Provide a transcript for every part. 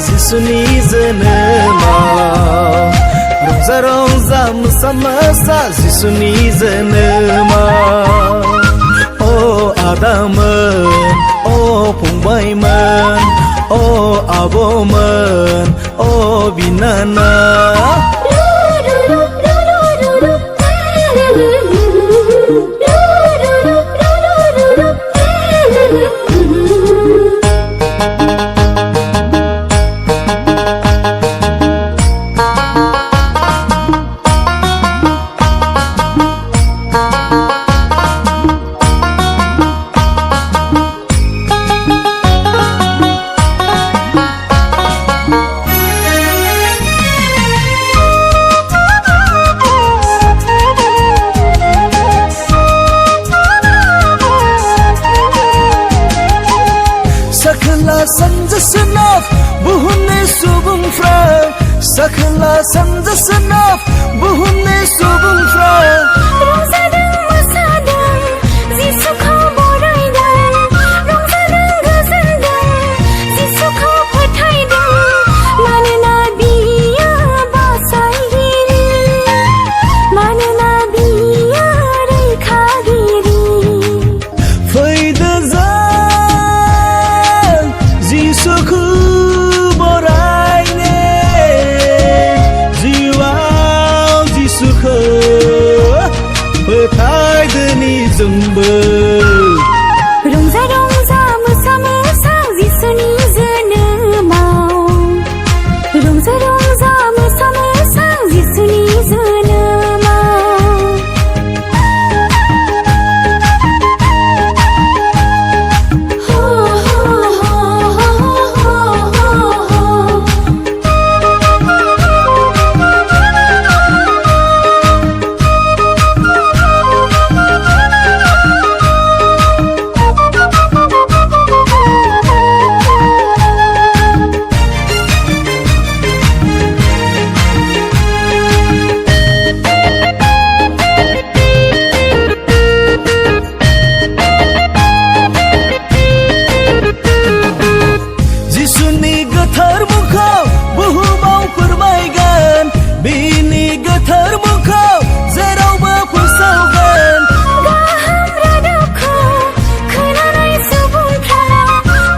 जिसुनि जोनोमाव रंजा रंजा मोसा मोसा जिसुनि जोनोमाव अ आदामोन अ फंबायमोन अ आब'मोन अ बिनानाव साखोला सानजा सोनाब बुहुमनि सुबुंफ्रा साखोला सानजा सोनाब बुहुमनि सुबुंफ्रा रंजादों मोसादों जिसुखौ बरायदों रंजादों गोजोनदों जिसुखौ फोथायदों मानोना बियो बासायगिरि मानोना बियो रैखागिरि फैदो जिसुखौ बरायनो जिउआव जिसुखौ फोथायदोनि जोंबो रंजा रंजा मोसा मोसा जिसुनि जोनोमाव रंजा रंजा मोसा मोसा जिसुनि जिसुनि गोथार मुंखौ बुहुमाव फोरमायगोन बिनि गोथार मुंखौ जेरावबो फोसावगोन गाहाम रादाबखौ खोनानाय सुबुंफ्रा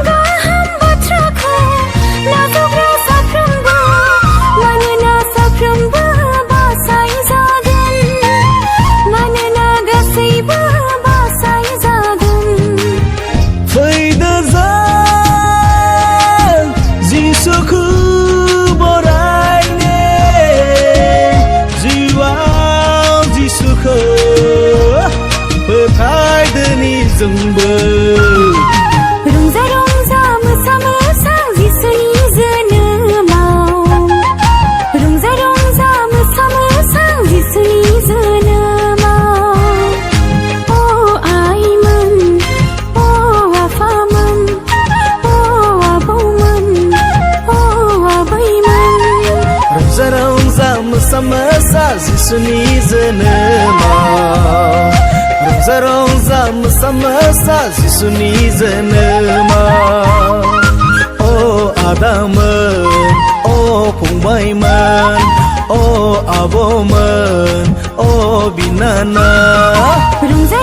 गाहाम बाथ्राखौ नाजावग्रा साफ्रोमबो मानोना साफ्रोमबो बासायजागोन मानोना गासैबो बासायजागोन फैदो जिसुखौ बरायनो जिउआव जिसुखौ फोथायदोनि जोंबो रंजा रंजा मोसा मोसा जिसुनि जोनोमाव रंजा रंजा मोसा मोसा जिसुनि जोनोमाव अ आइमोन अ आफामोन अ आबौमोन अ आबैमोन रंजा रंजा मोसा मोसा जिसुनि जोनोमाव रंजा रंजा मोसा मोसा जिसुनि जोनोमाव अ आदामोन अ फंबायमोन अ आब'मोन अ बिनानाव रंजा